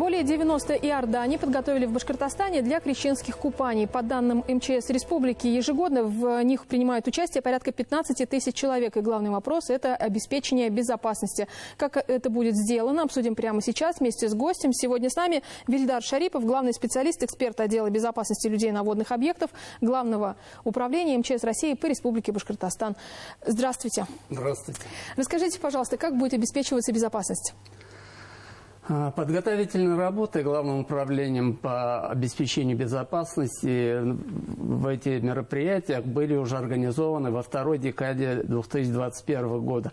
Более 90 иорданий подготовили в Башкортостане для крещенских купаний. По данным МЧС республики, ежегодно в них принимают участие порядка 15 тысяч человек. И главный вопрос – это обеспечение безопасности. Как это будет сделано, обсудим прямо сейчас вместе с гостем. Сегодня с нами Вильдар Шарипов, главный специалист, эксперт отдела безопасности людей на водных объектах Главного управления МЧС России по Республике Башкортостан. Здравствуйте. Здравствуйте. Расскажите, пожалуйста, как будет обеспечиваться безопасность? Подготовительные работы Главным управлением по обеспечению безопасности в этих мероприятиях были уже организованы во второй декаде 2021 года.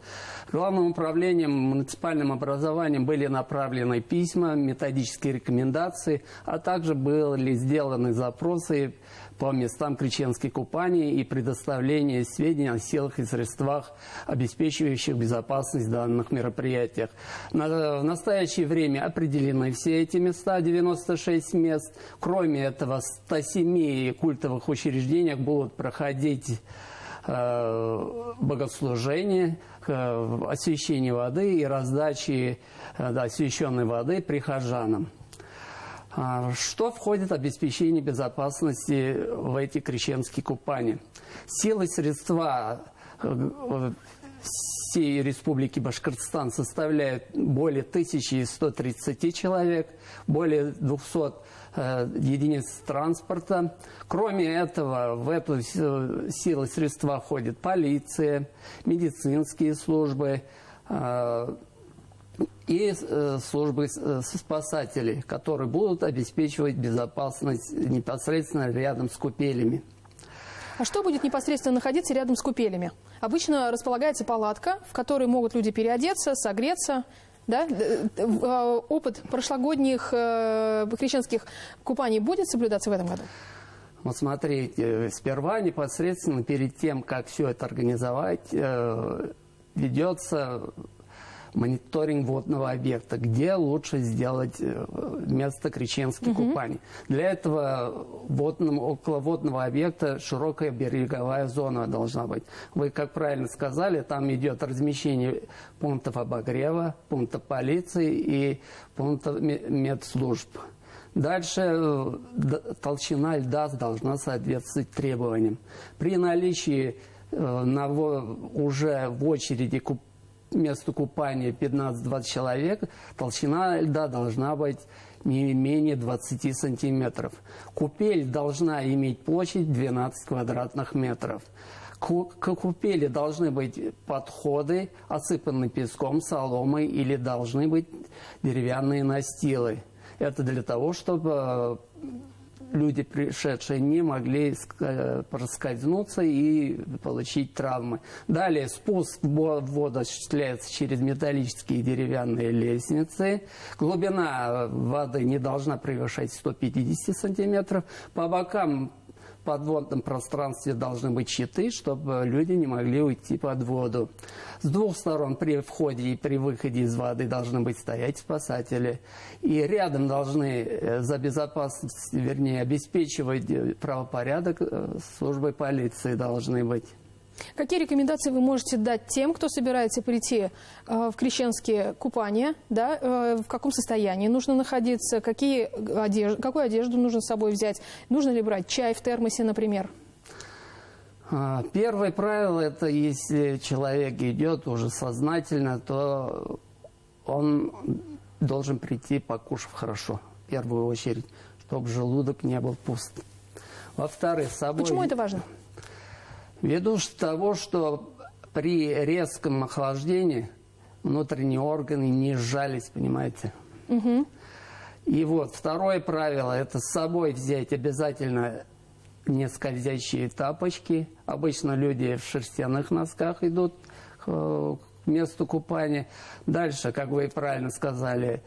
Главным управлением муниципальным образованием были направлены письма, методические рекомендации, а также были сделаны запросы по местам крещенских купаний и предоставление сведений о силах и средствах, обеспечивающих безопасность в данных мероприятиях. В настоящее время определены все эти места, 96 мест. Кроме этого, в 107 культовых учреждениях будут проходить богослужения, освящение воды и раздачи освященной воды прихожанам. Что входит в обеспечение безопасности в эти крещенские купания? Силы и средства всей Республики Башкортостан составляют более 1130 человек, более 200 единиц транспорта. Кроме этого, в эту силы и средства входит полиция, медицинские службы, и службы спасателей, которые будут обеспечивать безопасность непосредственно рядом с купелями. А что будет непосредственно находиться рядом с купелями? Обычно располагается палатка, в которой могут люди переодеться, согреться. Да? Опыт прошлогодних крещенских купаний будет соблюдаться в этом году? Вот смотрите, сперва непосредственно перед тем, как все это организовать, ведется мониторинг водного объекта, где лучше сделать место крещенских купаний. Для этого около водного объекта широкая береговая зона должна быть. Вы, как правильно сказали, там идет размещение пунктов обогрева, пунктов полиции и пунктов медслужб. Дальше толщина льда должна соответствовать требованиям. При наличии уже в очереди месту купания 15-20 человек, толщина льда должна быть не менее 20 сантиметров. Купель должна иметь площадь 12 квадратных метров. К купели должны быть подходы, осыпанные песком, соломой, или должны быть деревянные настилы. Это для того, чтобы люди, пришедшие, не могли проскользнуться и получить травмы. Далее спуск в воду осуществляется через металлические деревянные лестницы. Глубина воды не должна превышать 150 сантиметров. По бокам в подводном пространстве должны быть щиты, чтобы люди не могли уйти под воду. С двух сторон при входе и при выходе из воды должны быть стоять спасатели. И рядом должны за безопасность, вернее, обеспечивать правопорядок службы полиции должны быть. Какие рекомендации вы можете дать тем, кто собирается прийти в крещенские купания? Да? В каком состоянии нужно находиться? Какую одежду нужно с собой взять? Нужно ли брать чай в термосе, например? Первое правило – это если человек идет уже сознательно, то он должен прийти, покушав хорошо, в первую очередь, чтобы желудок не был пуст. Во-вторых, с собой... Почему это важно? Ввиду того, что при резком охлаждении внутренние органы не сжались, понимаете? Угу. И вот второе правило – это с собой взять обязательно не скользящие тапочки. Обычно люди в шерстяных носках идут к месту купания. Дальше, как вы правильно сказали,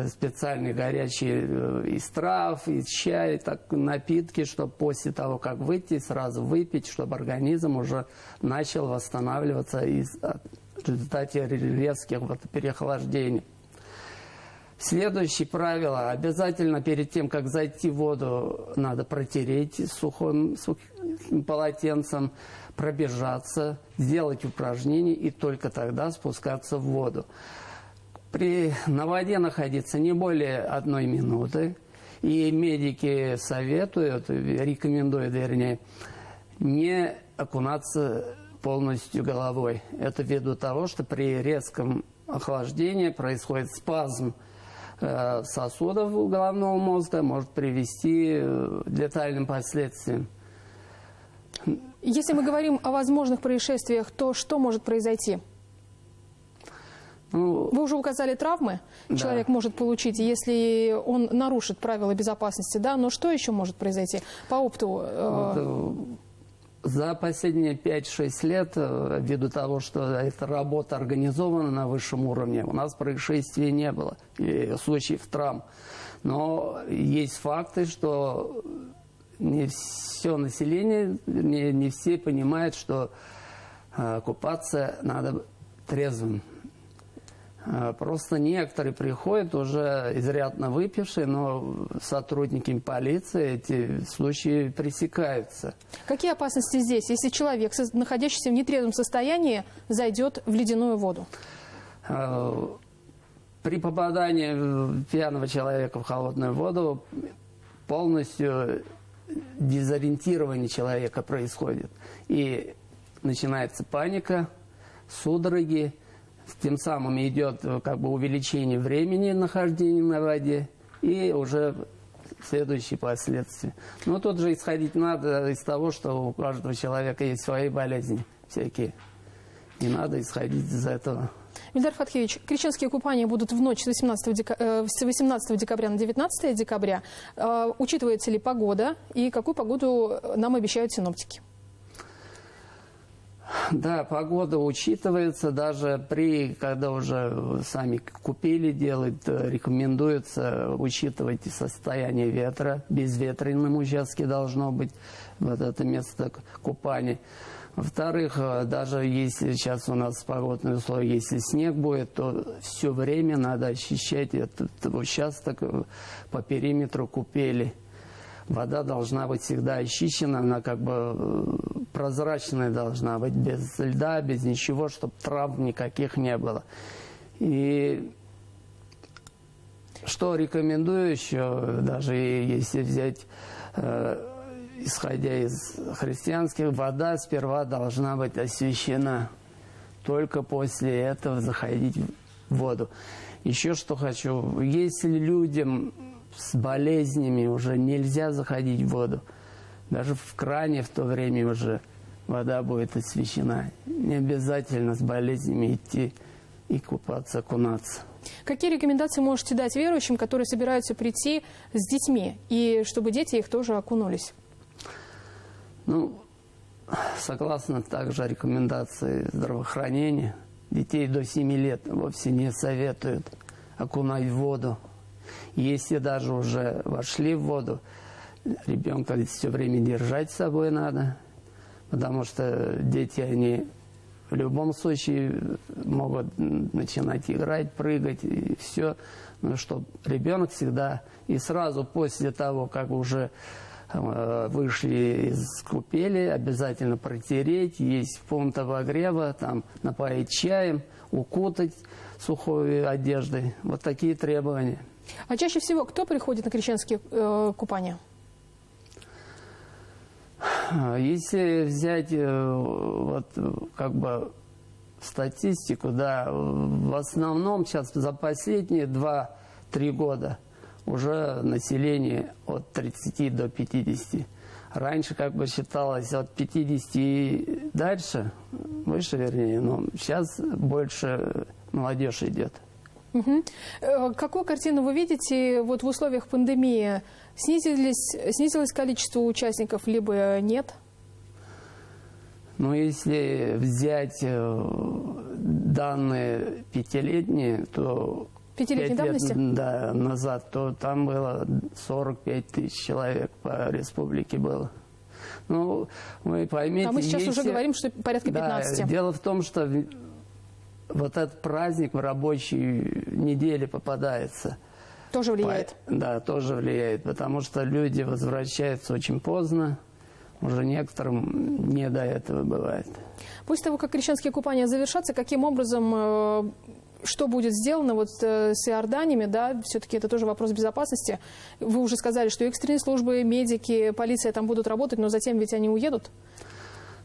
специальные горячие из трав, из чая, так, напитки, чтобы после того, как выйти, сразу выпить, чтобы организм уже начал восстанавливаться в результате резких переохлаждений. Следующее правило. Обязательно перед тем, как зайти в воду, надо протереть сухим полотенцем, пробежаться, сделать упражнения и только тогда спускаться в воду. На воде находиться не более 1 минуты. И медики советуют, рекомендуют, вернее, не окунаться полностью головой. Это ввиду того, что при резком охлаждении происходит спазм сосудов головного мозга, может привести к летальным последствиям. Если мы говорим о возможных происшествиях, то что может произойти? Ну, вы уже указали травмы, да. Человек может получить, если он нарушит правила безопасности, да, но что еще может произойти по опыту? За последние 5-6 лет, ввиду того, что эта работа организована на высшем уровне, у нас происшествий не было, и случаев травм. Но есть факты, что не все население, не все понимают, что купаться надо трезвым. Просто некоторые приходят уже изрядно выпившие, но сотрудниками полиции эти случаи пресекаются. Какие опасности здесь, если человек, находящийся в нетрезвом состоянии, зайдет в ледяную воду? При попадании пьяного человека в холодную воду полностью дезориентирование человека происходит. И начинается паника, судороги. Тем самым идет как бы увеличение времени нахождения на воде и уже следующие последствия. Но тут же исходить надо из того, что у каждого человека есть свои болезни всякие. Не надо исходить из этого. Ильдар Фатхевич, крещенские купания будут в ночь с 18 декабря на 19 декабря. Учитывается ли погода и какую погоду нам обещают синоптики? Да, погода учитывается, даже когда уже сами купели делают, рекомендуется учитывать состояние ветра. Безветренном участке должно быть вот это место купания. Во-вторых, даже если сейчас у нас погодные условия, если снег будет, то все время надо очищать этот участок по периметру купели. Вода должна быть всегда очищена, она как бы прозрачная должна быть, без льда, без ничего, чтобы травм никаких не было. И что рекомендую еще, даже если взять, исходя из христианских, вода сперва должна быть освящена. Только после этого заходить в воду. Еще что хочу, если людям с болезнями уже нельзя заходить в воду, даже в кране в то время уже вода будет освящена. Не обязательно с болезнями идти и купаться, окунаться. Какие рекомендации можете дать верующим, которые собираются прийти с детьми, и чтобы дети их тоже окунулись? Ну, согласно также рекомендации здравоохранения, детей до 7 лет вовсе не советуют окунать в воду. Если даже уже вошли в воду, ребенка все время держать с собой надо, потому что дети, они в любом случае могут начинать играть, прыгать и все. Но чтобы ребенок всегда и сразу после того, как уже вышли из купели, обязательно протереть, есть пункт обогрева, там напоить чаем, укутать сухой одеждой. Вот такие требования. А чаще всего кто приходит на крещенские купания? Если взять вот как бы статистику, да, в основном сейчас за последние 2-3 года уже население от 30 до 50. Раньше как бы считалось от 50 и дальше, выше вернее, но сейчас больше молодежь идет. Угу. Какую картину вы видите вот в условиях пандемии? Снизилось количество участников, либо нет? Ну, если взять данные пятилетние, то 5-летней давности? Да, назад, то там было 45 тысяч человек по республике было. Ну, вы поймите... А мы сейчас уже говорим, что порядка 15. Да, дело в том, что вот этот праздник в рабочей неделе попадается. Тоже влияет? Да, тоже влияет, потому что люди возвращаются очень поздно. Уже некоторым не до этого бывает. После того, как крещенские купания завершатся, каким образом что будет сделано вот с иорданиями, да, все-таки это тоже вопрос безопасности. Вы уже сказали, что экстренные службы, медики, полиция там будут работать, но затем ведь они уедут?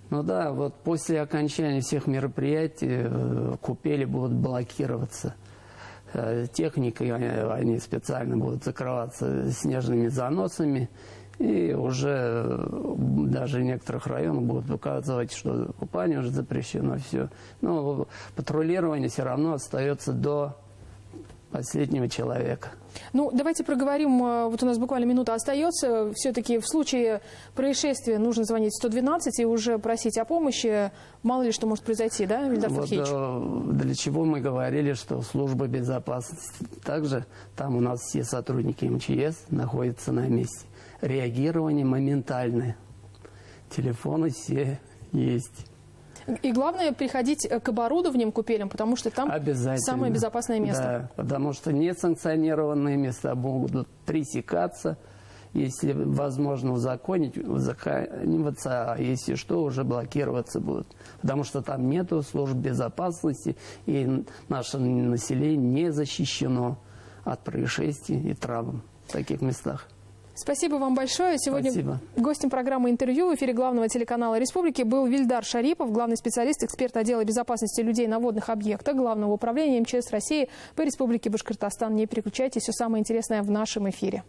Ну да, вот после окончания всех мероприятий купели будут блокироваться. Техникой они специально будут закрываться снежными заносами. И уже даже в некоторых районах будут указывать, что купание уже запрещено, все. Но патрулирование все равно остается до последнего человека. Ну, давайте проговорим, вот у нас буквально минута остается. Все-таки в случае происшествия нужно звонить 112 и уже просить о помощи. Мало ли что может произойти, да, Ильдар Фатхиевич? Для чего мы говорили, что служба безопасности. Также там у нас все сотрудники МЧС находятся на месте. Реагирование моментальное. Телефоны все есть. И главное приходить к оборудованным купелям, потому что там самое безопасное место. Да, потому что несанкционированные места будут пресекаться, если возможно узакониваться, а если что, уже блокироваться будут. Потому что там нету служб безопасности, и наше население не защищено от происшествий и травм в таких местах. Спасибо вам большое. Сегодня гостем программы «Интервью» в эфире главного телеканала Республики был Вильдар Шарипов, главный специалист, эксперт отдела безопасности людей на водных объектах Главного управления МЧС России по Республике Башкортостан. Не переключайтесь, все самое интересное в нашем эфире.